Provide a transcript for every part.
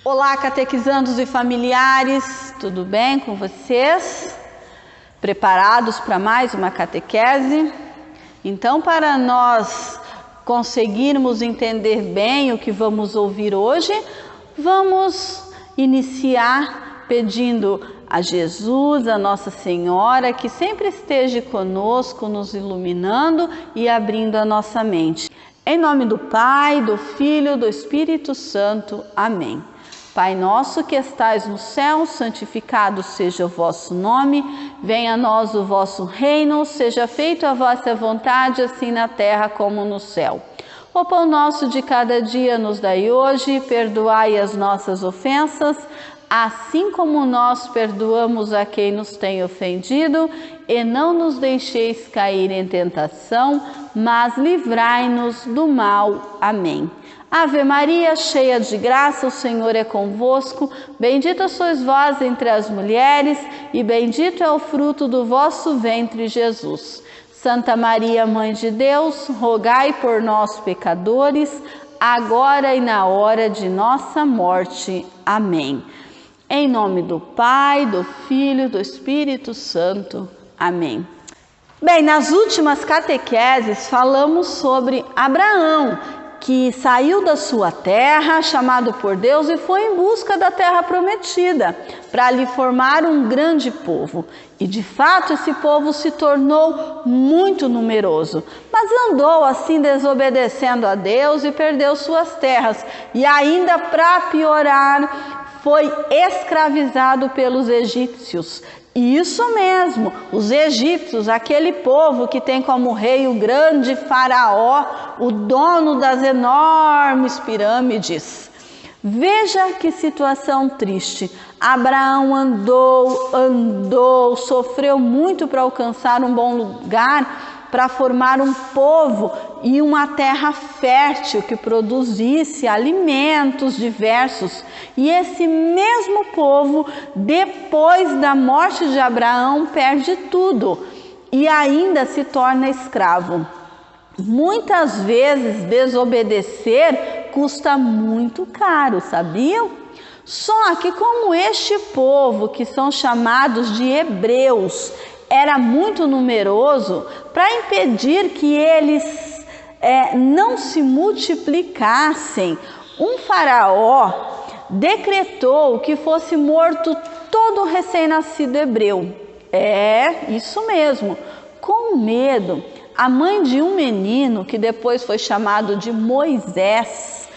Olá, catequizandos e familiares, tudo bem com vocês? Preparados para mais uma catequese? Então, para nós conseguirmos entender bem o que vamos ouvir hoje, vamos iniciar pedindo a Jesus, a Nossa Senhora, que sempre esteja conosco, nos iluminando e abrindo a nossa mente. Em nome do Pai, do Filho e do Espírito Santo. Amém. Pai nosso que estais no céu, santificado seja o vosso nome, venha a nós o vosso reino, seja feita a vossa vontade, assim na terra como no céu. O pão nosso de cada dia nos dai hoje, perdoai as nossas ofensas, assim como nós perdoamos a quem nos tem ofendido, e não nos deixeis cair em tentação, mas livrai-nos do mal. Amém. Ave Maria, cheia de graça, o Senhor é convosco, bendita sois vós entre as mulheres, e bendito é o fruto do vosso ventre, Jesus. Santa Maria, Mãe de Deus, rogai por nós, pecadores, agora e na hora de nossa morte. Amém. Em nome do Pai, do Filho e do Espírito Santo. Amém. Bem, nas últimas catequeses falamos sobre Abraão, que saiu da sua terra, chamado por Deus, e foi em busca da terra prometida, para lhe formar um grande povo. E de fato esse povo se tornou muito numeroso, mas andou assim desobedecendo a Deus e perdeu suas terras. E ainda para piorar, foi escravizado pelos egípcios. Isso mesmo, os egípcios, aquele povo que tem como rei o grande faraó, o dono das enormes pirâmides. Veja que situação triste. Abraão andou, sofreu muito para alcançar um bom lugar, para formar um povo e uma terra fértil que produzisse alimentos diversos. E esse mesmo povo, depois da morte de Abraão, perde tudo e ainda se torna escravo. Muitas vezes desobedecer custa muito caro, sabiam? Só que como este povo, que são chamados de hebreus, era muito numeroso, para impedir que eles não se multiplicassem, um faraó decretou que fosse morto todo recém-nascido hebreu. Isso mesmo. Com medo, a mãe de um menino, que depois foi chamado de Moisés,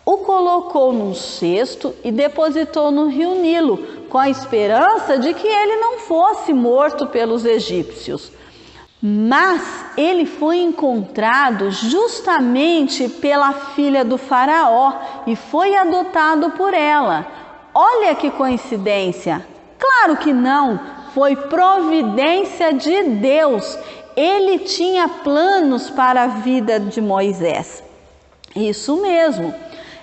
o colocou num cesto e depositou no rio Nilo, com a esperança de que ele não fosse morto pelos egípcios. Mas ele foi encontrado justamente pela filha do faraó e foi adotado por ela. Olha que coincidência! Claro que não, foi providência de Deus. Ele tinha planos para a vida de Moisés. Isso mesmo.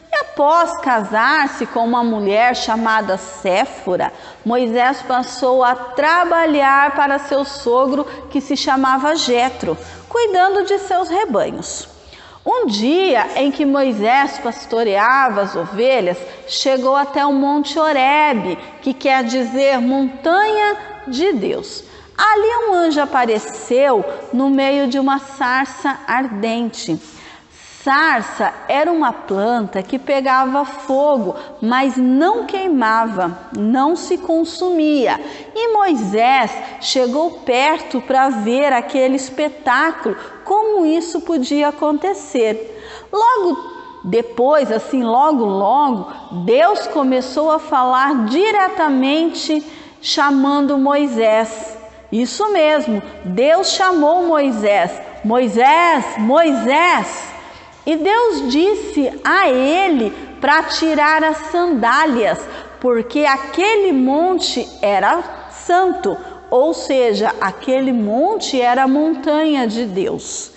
E após casar-se com uma mulher chamada Séfora, Moisés passou a trabalhar para seu sogro, que se chamava Jetro, cuidando de seus rebanhos. Um dia em que Moisés pastoreava as ovelhas, chegou até o Monte Horebe, que quer dizer montanha de Deus. Ali um anjo apareceu no meio de uma sarça ardente. Sarça era uma planta que pegava fogo, mas não queimava, não se consumia. E Moisés chegou perto para ver aquele espetáculo, como isso podia acontecer. Logo depois, logo, Deus começou a falar diretamente, chamando Moisés. Isso mesmo, Deus chamou Moisés. Moisés, Moisés! E Deus disse a ele para tirar as sandálias, porque aquele monte era santo, ou seja, aquele monte era a montanha de Deus.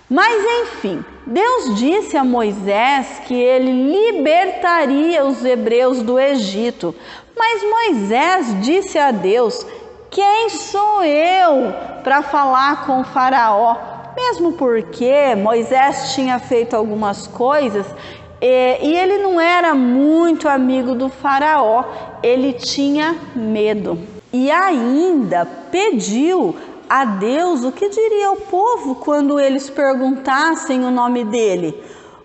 Mas enfim, Deus disse a Moisés que ele libertaria os hebreus do Egito. Mas Moisés disse a Deus: quem sou eu para falar com o faraó? Mesmo porque Moisés tinha feito algumas coisas E ele não era muito amigo do faraó, ele tinha medo. E ainda pediu a Deus o que diria o povo quando eles perguntassem o nome dele.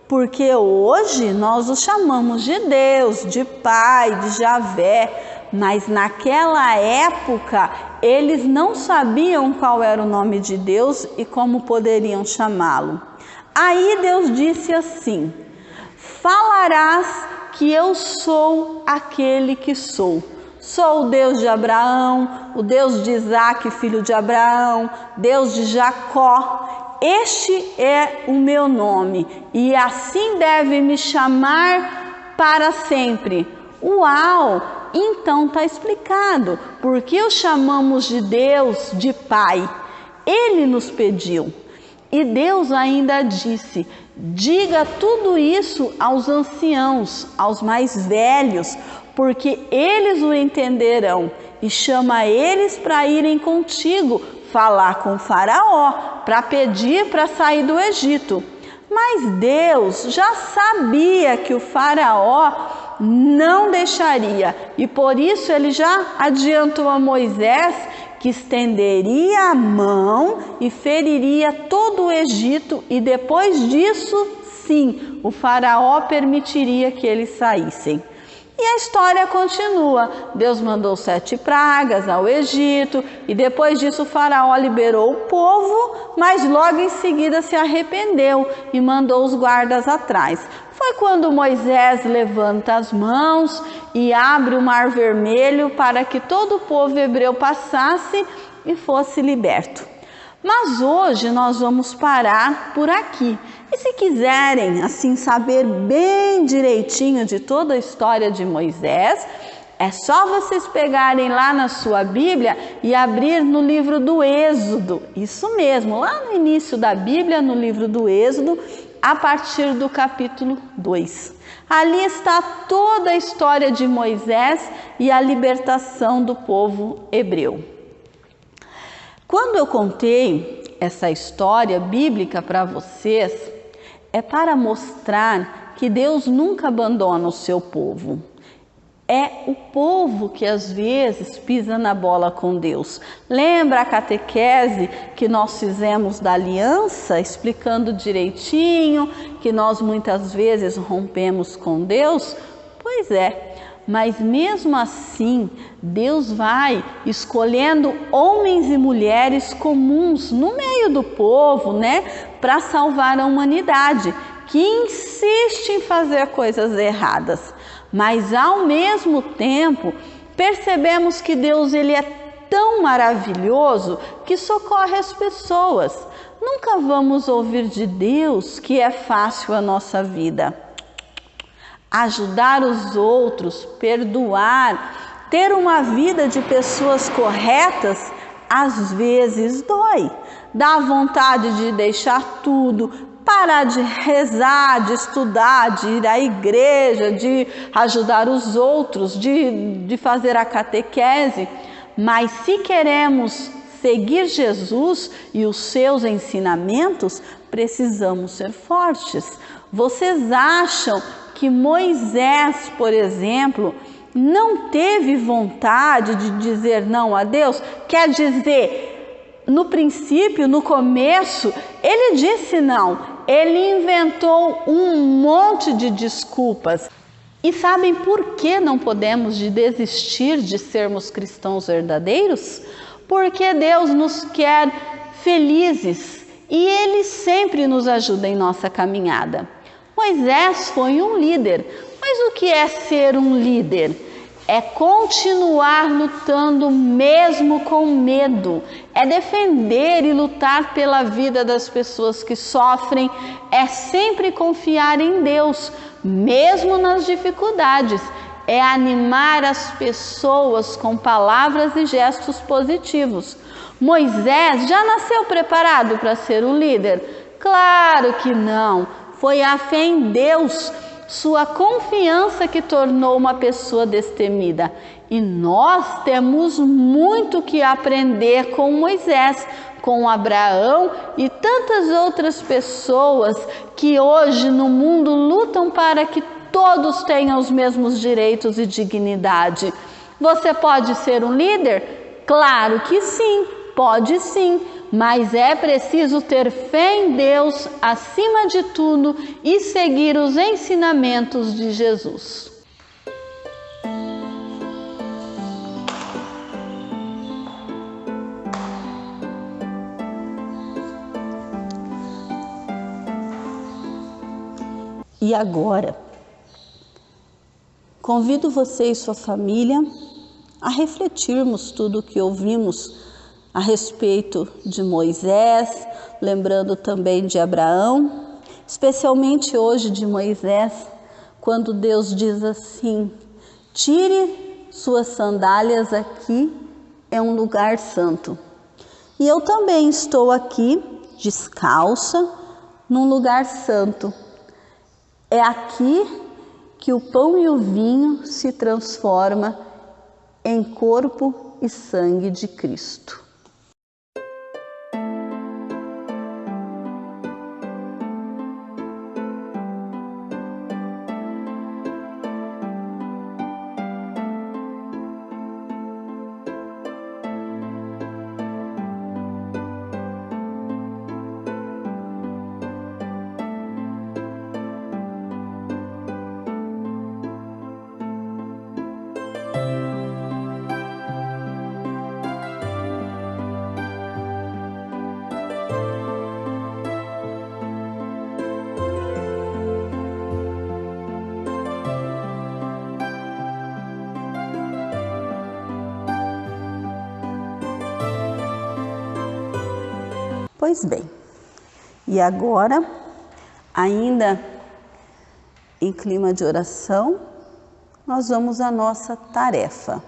Porque hoje nós o chamamos de Deus, de Pai, de Javé, mas naquela época eles não sabiam qual era o nome de Deus e como poderiam chamá-lo. Aí Deus disse assim: falarás que eu sou aquele que sou. Sou o Deus de Abraão, o Deus de Isaque, filho de Abraão, Deus de Jacó. Este é o meu nome e assim deve me chamar para sempre. Uau! Então está explicado porque o chamamos de Deus de Pai. Ele nos pediu. E Deus ainda disse: diga tudo isso aos anciãos, aos mais velhos, porque eles o entenderão, e chama eles para irem contigo falar com o faraó, para pedir para sair do Egito. Mas Deus já sabia que o faraó não deixaria, e por isso ele já adiantou a Moisés que estenderia a mão e feriria todo o Egito, e depois disso, sim, o faraó permitiria que eles saíssem. E a história continua. Deus mandou 7 pragas ao Egito e depois disso o faraó liberou o povo, mas logo em seguida se arrependeu e mandou os guardas atrás. Foi quando Moisés levanta as mãos e abre o Mar Vermelho para que todo o povo hebreu passasse e fosse liberto. Mas hoje nós vamos parar por aqui. E se quiserem assim saber bem direitinho de toda a história de Moisés, é só vocês pegarem lá na sua Bíblia e abrir no livro do Êxodo. Isso mesmo, lá no início da Bíblia, no livro do Êxodo, a partir do capítulo 2. Ali está toda a história de Moisés e a libertação do povo hebreu. Quando eu contei essa história bíblica para vocês, é para mostrar que Deus nunca abandona o seu povo. É o povo que às vezes pisa na bola com Deus. Lembra a catequese que nós fizemos da aliança, explicando direitinho que nós muitas vezes rompemos com Deus? Pois é. Mas mesmo assim, Deus vai escolhendo homens e mulheres comuns no meio do povo, né, para salvar a humanidade, que insiste em fazer coisas erradas. Mas ao mesmo tempo, percebemos que Deus ele é tão maravilhoso que socorre as pessoas. Nunca vamos ouvir de Deus que é fácil a nossa vida. Ajudar os outros, perdoar, ter uma vida de pessoas corretas, às vezes dói. Dá vontade de deixar tudo, parar de rezar, de estudar, de ir à igreja, de ajudar os outros, de fazer a catequese. Mas se queremos seguir Jesus e os seus ensinamentos, precisamos ser fortes. Vocês acham que Moisés, por exemplo, não teve vontade de dizer não a Deus? Quer dizer, no princípio, no começo, ele disse não. Ele inventou um monte de desculpas. E sabem por que não podemos desistir de sermos cristãos verdadeiros? Porque Deus nos quer felizes e Ele sempre nos ajuda em nossa caminhada. Moisés foi um líder, mas o que é ser um líder? É continuar lutando mesmo com medo, é defender e lutar pela vida das pessoas que sofrem, é sempre confiar em Deus, mesmo nas dificuldades, é animar as pessoas com palavras e gestos positivos. Moisés já nasceu preparado para ser um líder? Claro que não. Foi a fé em Deus, sua confiança que tornou uma pessoa destemida. E nós temos muito que aprender com Moisés, com Abraão e tantas outras pessoas que hoje no mundo lutam para que todos tenham os mesmos direitos e dignidade. Você pode ser um líder? Claro que sim, pode sim, mas é preciso ter fé em Deus acima de tudo e seguir os ensinamentos de Jesus. E agora, convido você e sua família a refletirmos tudo o que ouvimos a respeito de Moisés, lembrando também de Abraão, especialmente hoje de Moisés, quando Deus diz assim: tire suas sandálias, aqui é um lugar santo. E eu também estou aqui descalça num lugar santo. É aqui que o pão e o vinho se transformam em corpo e sangue de Cristo. Pois bem, e agora, ainda em clima de oração, nós vamos à nossa tarefa.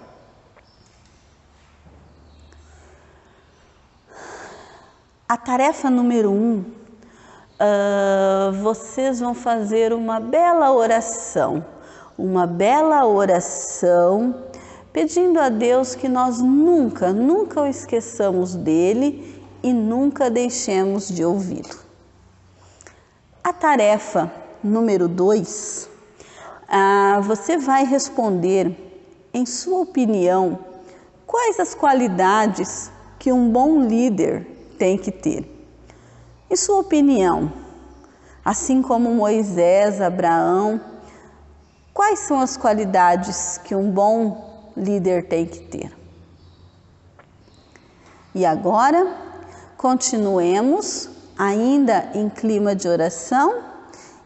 A tarefa número 1, vocês vão fazer uma bela oração pedindo a Deus que nós nunca o esqueçamos dele e nunca deixemos de ouvi-lo. A tarefa número 2, você vai responder, em sua opinião, quais as qualidades que um bom líder tem que ter. Em sua opinião, assim como Moisés, Abraão, quais são as qualidades que um bom líder tem que ter? E agora, continuemos, ainda em clima de oração,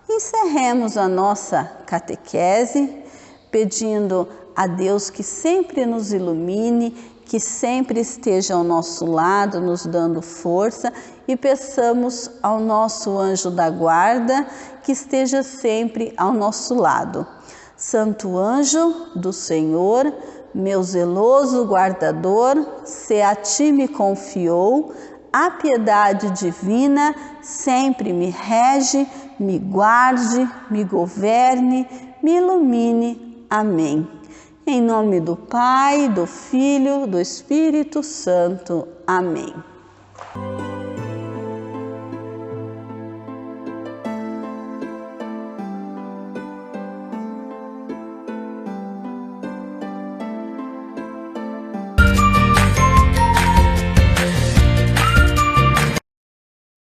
encerremos a nossa catequese, pedindo a Deus que sempre nos ilumine, que sempre esteja ao nosso lado, nos dando força, e peçamos ao nosso anjo da guarda que esteja sempre ao nosso lado. Santo anjo do Senhor, meu zeloso guardador, se a ti me confiou, a piedade divina sempre me rege, me guarde, me governe, me ilumine. Amém. Em nome do Pai, do Filho, do Espírito Santo. Amém.